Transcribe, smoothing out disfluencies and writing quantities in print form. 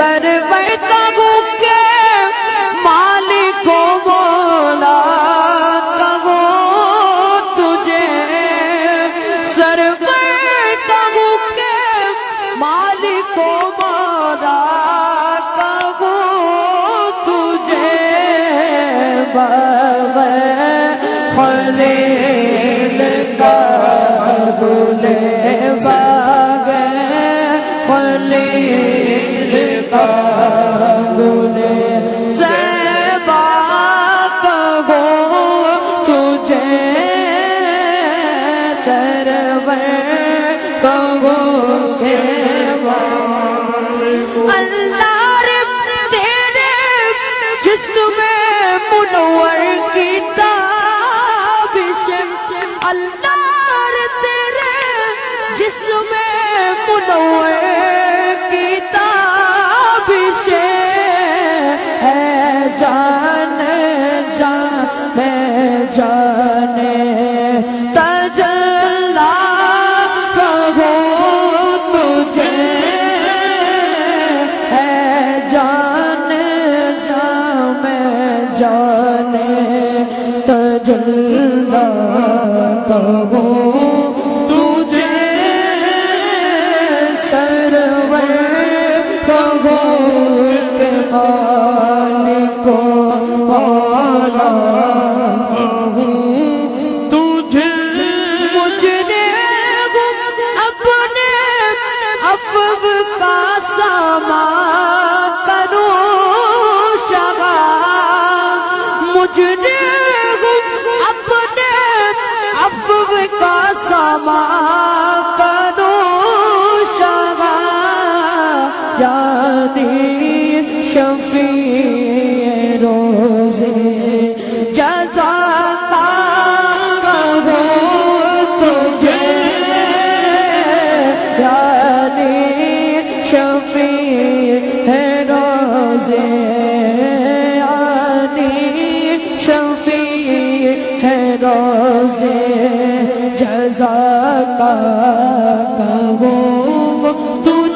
سرور کہوں کے مالک و مولا کہوں تجھے، سرور کہوں کے مالک و مولا کہوں تجھے، بغیر خلیل کا بولے بغیر خلیل کا بولے زیبا کہوں تجھے، سرور کہوں کے اللہ رب تیرے جسم منور کی تابش، اللہ تیرے جسم منور کی تابش ہے، جان جان جان تجلا کہوں تجھے، ہے جان جان جان تجلا کہوں تجھے، سرور کہوں کے مالک و مولا کہوں تجھے، مجھے اپنے عفو کا سامان کروں شگا، مجھے اپنے عفو کا سامان کروں شگا، یعنی شفیع روزے جزا کہوں تجھے، یعنی شفیع روزے، یعنی شفیع روزے جزا کہوں تجھے،